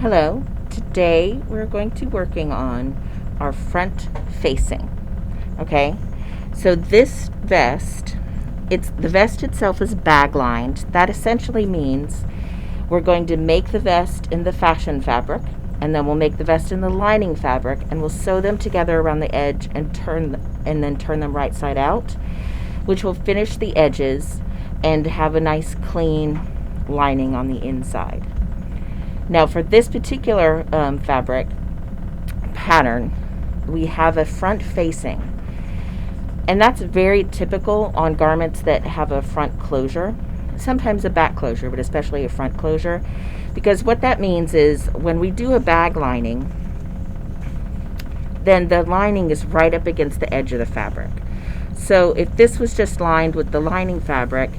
Hello. Today we're going to be working on our front facing. Okay? So this vest, the vest itself is bag lined. That essentially means we're going to make the vest in the fashion fabric, and then we'll make the vest in the lining fabric, and we'll sew them together around the edge and then turn them right side out, which will finish the edges and have a nice clean lining on the inside. Now for this particular fabric pattern, we have a front facing, and that's very typical on garments that have a front closure, sometimes a back closure, but especially a front closure, because what that means is when we do a bag lining, then the lining is right up against the edge of the fabric. So if this was just lined with the lining fabric,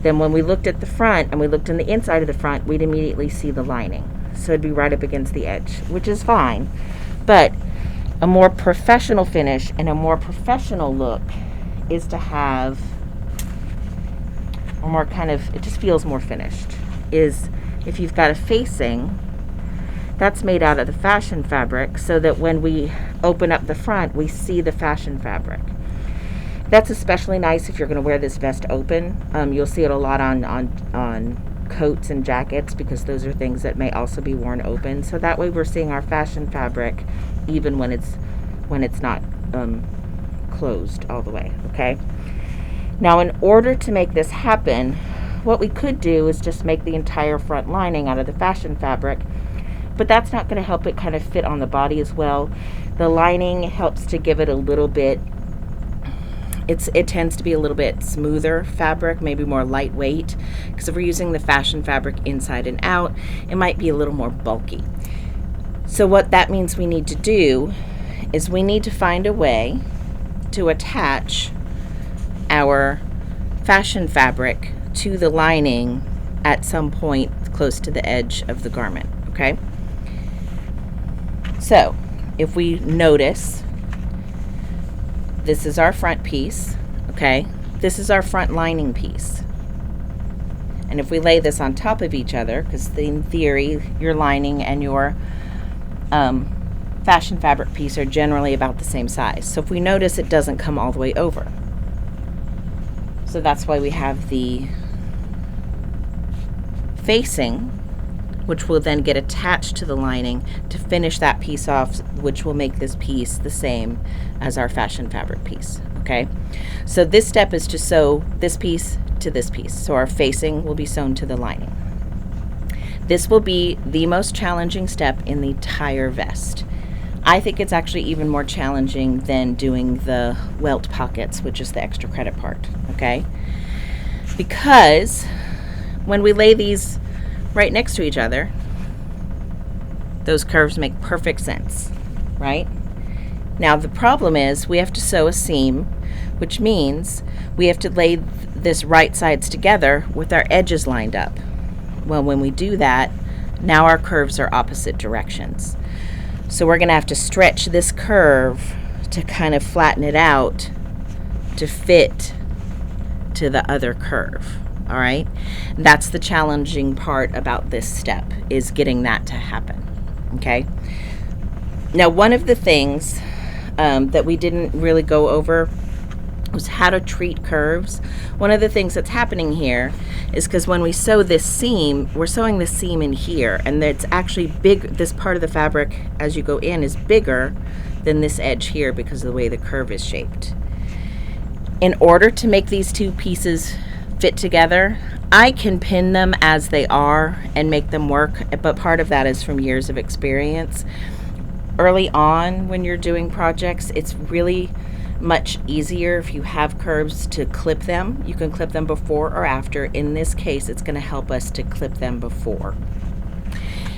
then when we looked at the front and we looked in the inside of the front, we'd immediately see the lining. So it'd be right up against the edge, which is fine. But a more professional finish and a more professional look is to have a more it just feels more finished, is if you've got a facing that's made out of the fashion fabric, so that when we open up the front, we see the fashion fabric. That's especially nice if you're going to wear this vest open. You'll see it a lot on coats and jackets, because those are things that may also be worn open. So that way we're seeing our fashion fabric even when it's not closed all the way. Okay. Now, in order to make this happen, what we could do is just make the entire front lining out of the fashion fabric, but that's not going to help it kind of fit on the body as well. The lining helps to give it a little bit. It tends to be a little bit smoother fabric, maybe more lightweight, because if we're using the fashion fabric inside and out, it might be a little more bulky. So what that means we need to do is we need to find a way to attach our fashion fabric to the lining at some point close to the edge of the garment, okay? So if we notice, this is our front piece, okay? This is our front lining piece. And if we lay this on top of each other, because in theory, your lining and your fashion fabric piece are generally about the same size. So if we notice, it doesn't come all the way over. So that's why we have the facing, which will then get attached to the lining to finish that piece off, which will make this piece the same as our fashion fabric piece, okay? So this step is to sew this piece to this piece. So our facing will be sewn to the lining. This will be the most challenging step in the entire vest. I think it's actually even more challenging than doing the welt pockets, which is the extra credit part, okay? Because when we lay these right next to each other, those curves make perfect sense, right? Now the problem is we have to sew a seam, which means we have to lay this right sides together with our edges lined up. Well, when we do that, now our curves are opposite directions. So we're going to have to stretch this curve to kind of flatten it out to fit to the other curve. All right, that's the challenging part about this step, is getting that to happen. Okay, now one of the things that we didn't really go over was how to treat curves. One of the things that's happening here is because when we sew this seam, we're sewing this seam in here, and it's actually big. This part of the fabric as you go in is bigger than this edge here because of the way the curve is shaped. In order to make these two pieces fit together, I can pin them as they are and make them work, but part of that is from years of experience. Early on when you're doing projects, it's really much easier if you have curves to clip them. You can clip them before or after. In this case, it's going to help us to clip them before.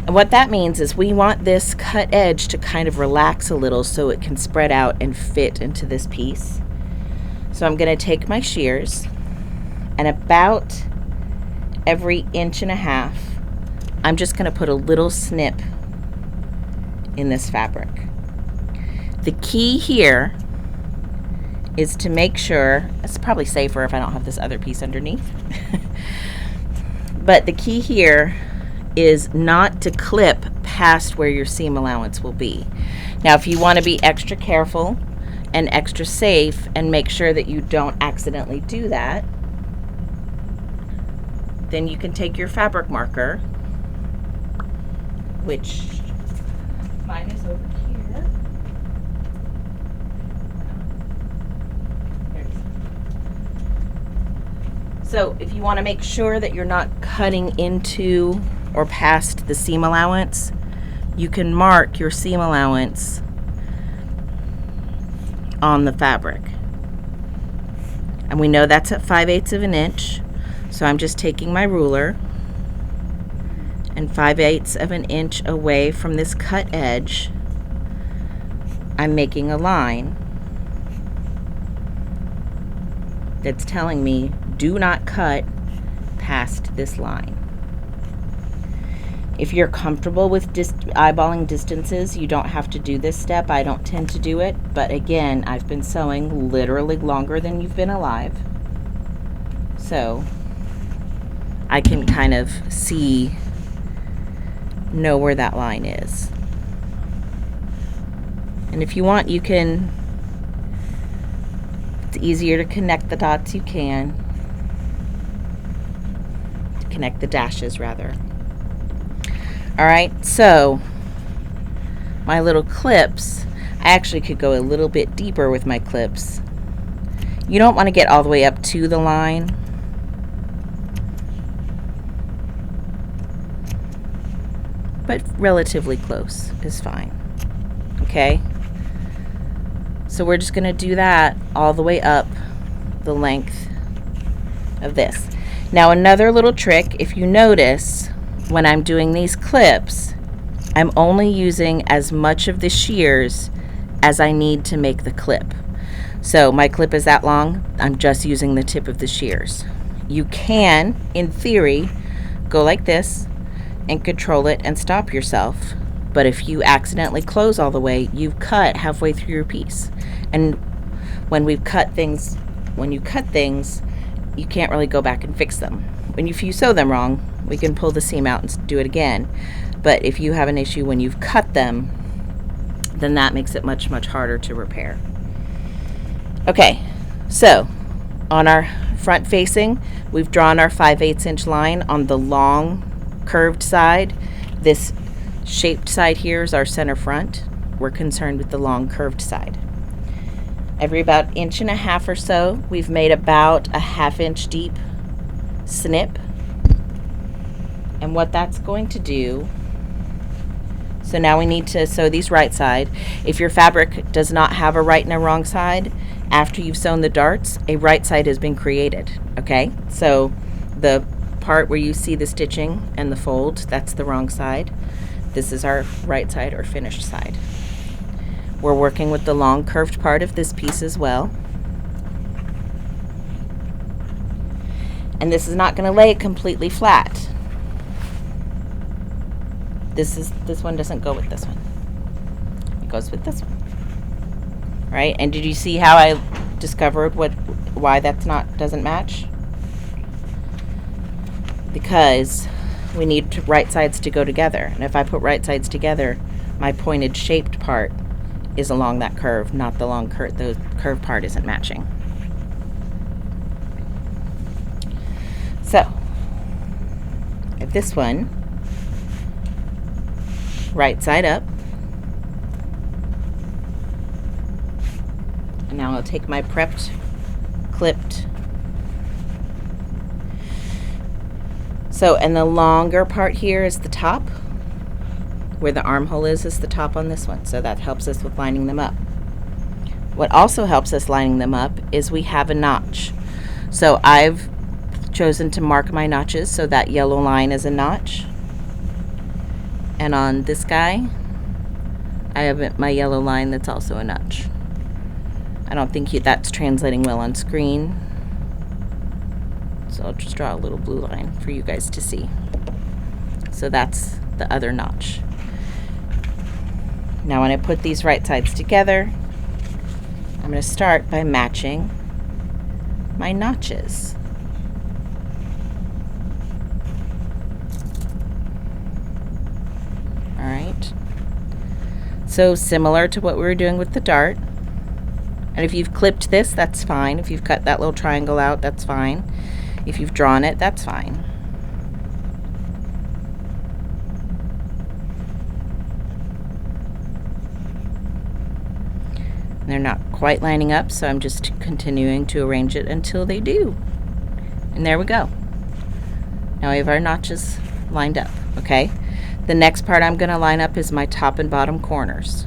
And what that means is we want this cut edge to kind of relax a little so it can spread out and fit into this piece. So I'm going to take my shears, and about every 1.5 inches, I'm just going to put a little snip in this fabric. The key here is to make sure, it's probably safer if I don't have this other piece underneath, but the key here is not to clip past where your seam allowance will be. Now, if you want to be extra careful and extra safe and make sure that you don't accidentally do that, then you can take your fabric marker, which mine is over here. There it is. So if you want to make sure that you're not cutting into or past the seam allowance, you can mark your seam allowance on the fabric. And we know that's at 5/8 of an inch. So I'm just taking my ruler and 5/8 of an inch away from this cut edge, I'm making a line that's telling me do not cut past this line. If you're comfortable with eyeballing distances, you don't have to do this step. I don't tend to do it, but again, I've been sewing literally longer than you've been alive. So I can kind of know where that line is. And if you want, you can, it's easier to connect the dots, you can. To connect the dashes, rather. All right, so my little clips, I actually could go a little bit deeper with my clips. You don't want to get all the way up to the line. But relatively close is fine. Okay? So we're just going to do that all the way up the length of this. Now another little trick, if you notice, when I'm doing these clips, I'm only using as much of the shears as I need to make the clip. So my clip is that long, I'm just using the tip of the shears. You can, in theory, go like this and control it and stop yourself. But if you accidentally close all the way, you've cut halfway through your piece. And when you cut things, you can't really go back and fix them. If you sew them wrong, we can pull the seam out and do it again. But if you have an issue when you've cut them, then that makes it much, much harder to repair. Okay, so on our front facing, we've drawn our 5/8 inch line on the long curved side. This shaped side here is our center front. We're concerned with the long curved side. Every about 1.5 inches or so, we've made about a 1/2 inch deep snip. And what that's going to do, so now we need to sew these right side. If your fabric does not have a right and a wrong side, after you've sewn the darts, a right side has been created, okay? So the part where you see the stitching and the fold, that's the wrong side. This is our right side or finished side. We're working with the long curved part of this piece as well. And this is not going to lay it completely flat. This one doesn't go with this one. It goes with this one. Right? And did you see how I discovered why that's doesn't match? Because we need right sides to go together. And if I put right sides together, my pointed shaped part is along that curve, not the long curve. The curved part isn't matching. So, I have this one right side up. And now I'll take my prepped, clipped. So, and the longer part here is the top. Where the armhole is the top on this one. So that helps us with lining them up. What also helps us lining them up is we have a notch. So I've chosen to mark my notches so that yellow line is a notch. And on this guy, I have my yellow line that's also a notch. I don't think that's translating well on screen. So I'll just draw a little blue line for you guys to see. So that's the other notch. Now when I put these right sides together, I'm going to start by matching my notches. All right. So similar to what we were doing with the dart. And if you've clipped this, that's fine. If you've cut that little triangle out, that's fine. If you've drawn it, that's fine. They're not quite lining up, so I'm just continuing to arrange it until they do. And there we go. Now we have our notches lined up, okay? The next part I'm going to line up is my top and bottom corners.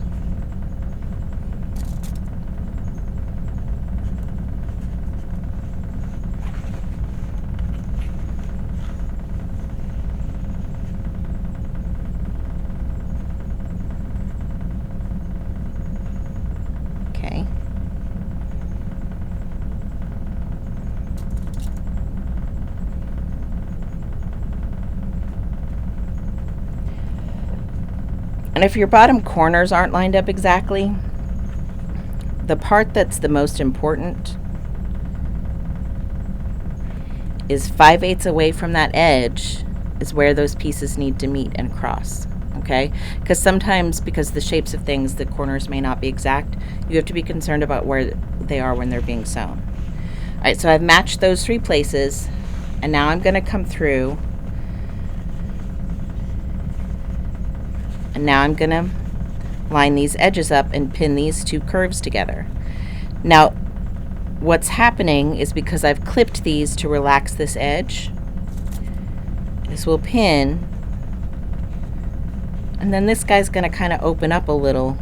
Okay. And if your bottom corners aren't lined up exactly, the part that's the most important is 5/8 away from that edge is where those pieces need to meet and cross, okay? Because sometimes, because the shapes of things, the corners may not be exact. You have to be concerned about where they are when they're being sewn. All right, so I've matched those 3 places, and now I'm going to come through, and now I'm going to line these edges up and pin these 2 curves together. Now, what's happening is because I've clipped these to relax this edge, this will pin, and then this guy's going to kind of open up a little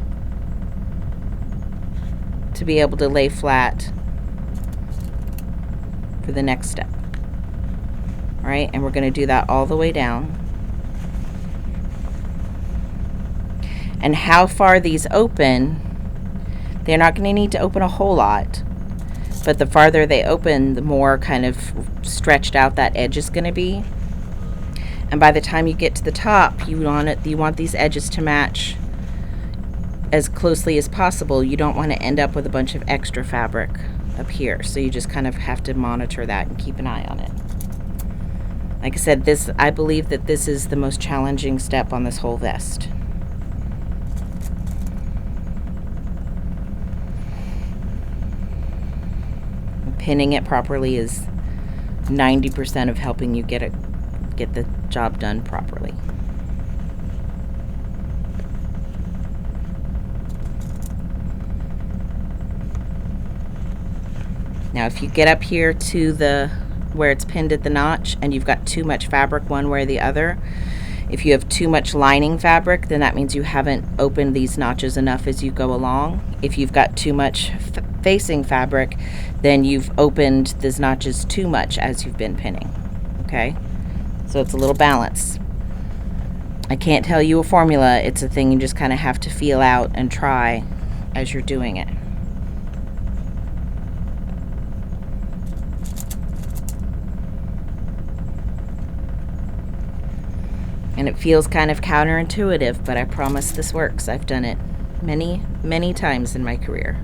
to be able to lay flat for the next step. All right, and we're going to do that all the way down. And how far these open, they're not going to need to open a whole lot, but the farther they open, the more kind of stretched out that edge is going to be. And by the time you get to the top, you want these edges to match as closely as possible. You don't want to end up with a bunch of extra fabric up here, so you just kind of have to monitor that and keep an eye on it. Like I said, I believe that this is the most challenging step on this whole vest. Pinning it properly is 90% of helping you get the job done properly. Now if you get up here to where it's pinned at the notch and you've got too much fabric one way or the other, if you have too much lining fabric, then that means you haven't opened these notches enough as you go along. If you've got too much facing fabric, then you've opened these notches too much as you've been pinning, okay? So it's a little balance. I can't tell you a formula. It's a thing you just kind of have to feel out and try as you're doing it. And it feels kind of counterintuitive, but I promise this works. I've done it many, many times in my career.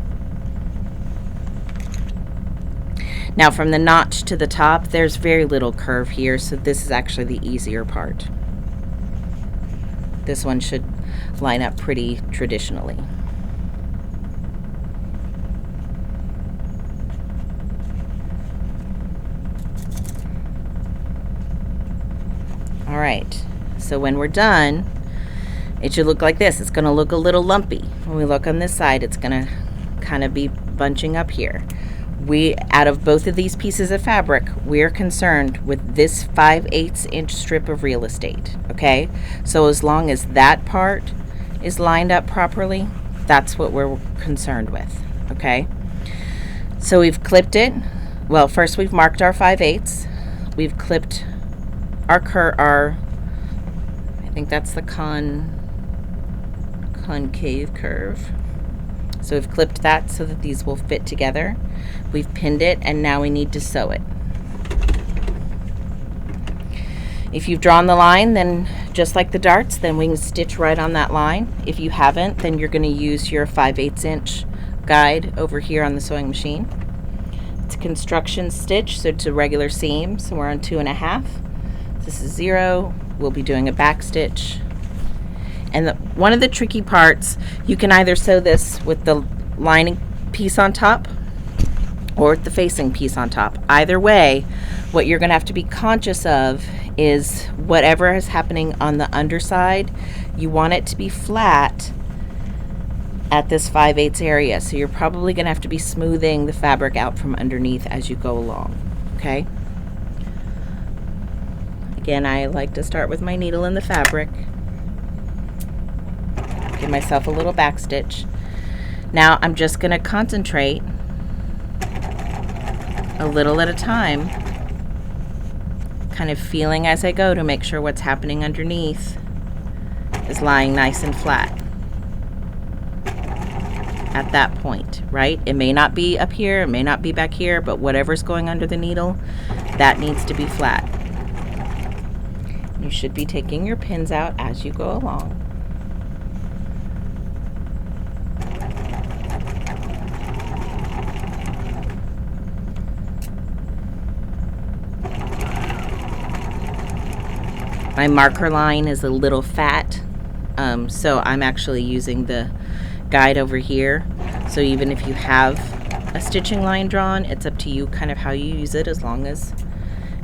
Now from the notch to the top, there's very little curve here, so this is actually the easier part. This one should line up pretty traditionally. All right. So when we're done, it should look like this. It's going to look a little lumpy. When we look on this side, it's going to kind of be bunching up here. Out of both of these pieces of fabric, we're concerned with this 5/8 inch strip of real estate, okay? So as long as that part is lined up properly, that's what we're concerned with, okay? So we've clipped it. Well, first we've marked our 5/8. We've clipped our I think that's the concave curve. So we've clipped that so that these will fit together. We've pinned it, and now we need to sew it. If you've drawn the line, then just like the darts, then we can stitch right on that line. If you haven't, then you're going to use your 5/8 inch guide over here on the sewing machine. It's a construction stitch, so it's a regular seam, so we're on 2.5. This is 0. We'll be doing a back stitch, And one of the tricky parts, you can either sew this with the lining piece on top or with the facing piece on top. Either way, what you're going to have to be conscious of is whatever is happening on the underside, you want it to be flat at this 5/8 area. So you're probably going to have to be smoothing the fabric out from underneath as you go along, okay? Again, I like to start with my needle in the fabric. Give myself a little back stitch. Now I'm just going to concentrate a little at a time, kind of feeling as I go to make sure what's happening underneath is lying nice and flat at that point, right? It may not be up here, it may not be back here, but whatever's going under the needle, that needs to be flat. You should be taking your pins out as you go along. My marker line is a little fat, so I'm actually using the guide over here. So even if you have a stitching line drawn, it's up to you kind of how you use it, as long as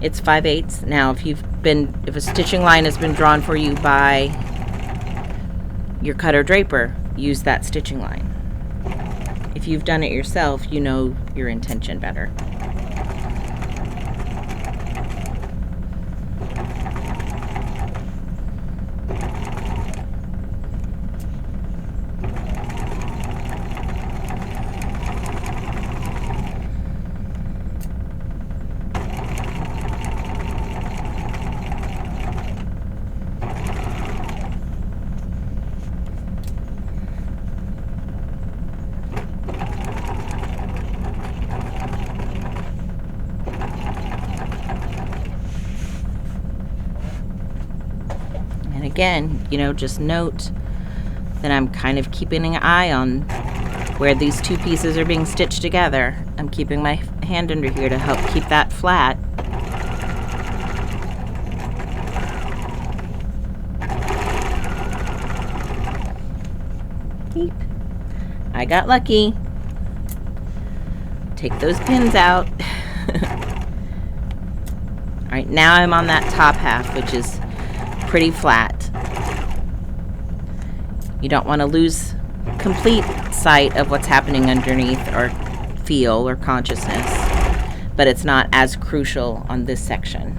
it's 5/8. Now if a stitching line has been drawn for you by your cutter draper, use that stitching line. If you've done it yourself, you know your intention better. And again, just note that I'm kind of keeping an eye on where these two pieces are being stitched together. I'm keeping my hand under here to help keep that flat. Beep. I got lucky. Take those pins out. All right, now I'm on that top half, which is pretty flat. You don't want to lose complete sight of what's happening underneath, or feel, or consciousness, but it's not as crucial on this section.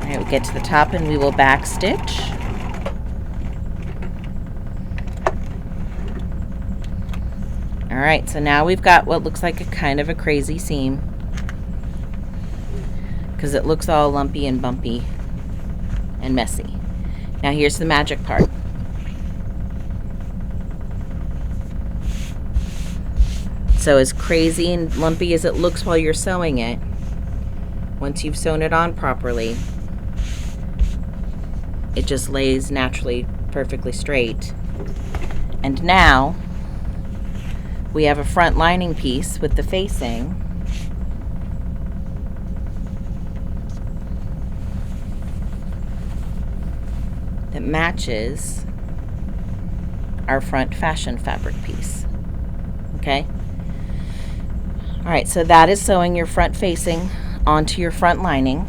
All right, we get to the top and we will back stitch. All right, so now we've got what looks like a kind of a crazy seam, because it looks all lumpy and bumpy and messy. Now here's the magic part. So as crazy and lumpy as it looks while you're sewing it, once you've sewn it on properly, it just lays naturally, perfectly straight. And now we have a front lining piece with the facing. That matches our front fashion fabric piece. Okay? All right, so that is sewing your front facing onto your front lining.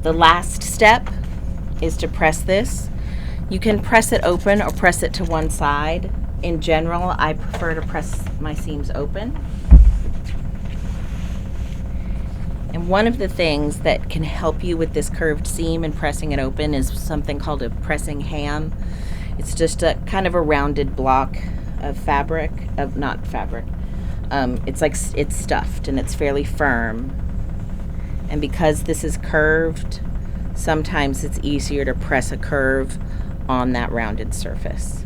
The last step is to press this. You can press it open or press it to one side. In general, I prefer to press my seams open. And one of the things that can help you with this curved seam and pressing it open is something called a pressing ham. It's just a kind of a rounded block of fabric, not fabric. It's stuffed and it's fairly firm. And because this is curved, sometimes it's easier to press a curve on that rounded surface.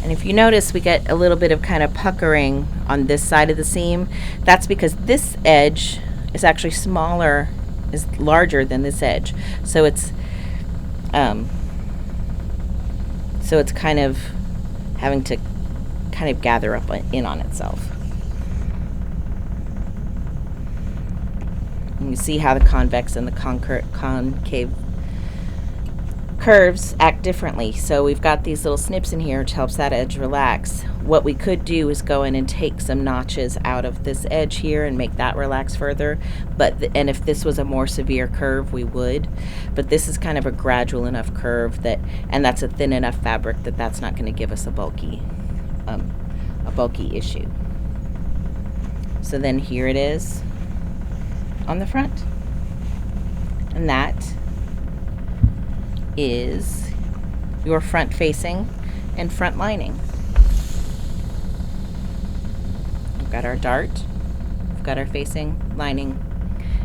And if you notice, we get a little bit of kind of puckering on this side of the seam. That's because this edge is actually larger than this edge. So it's kind of having to kind of gather up in on itself. And you see how the convex and the concave curves act differently. So we've got these little snips in here which helps that edge relax. What we could do is go in and take some notches out of this edge here and make that relax further. And if this was a more severe curve, we would. But this is kind of a gradual enough curve and that's a thin enough fabric that's not going to give us a bulky issue. So then here it is on the front, and that is your front facing and front lining. We've got our dart, we've got our facing, lining,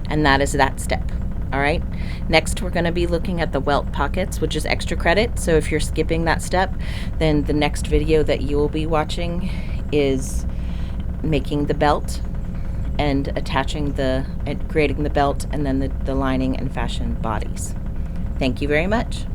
and that is that step. All right, next we're going to be looking at the welt pockets, which is extra credit. So if you're skipping that step, then the next video that you will be watching is making the belt and creating the belt, and then the lining and fashion bodies. Thank you very much.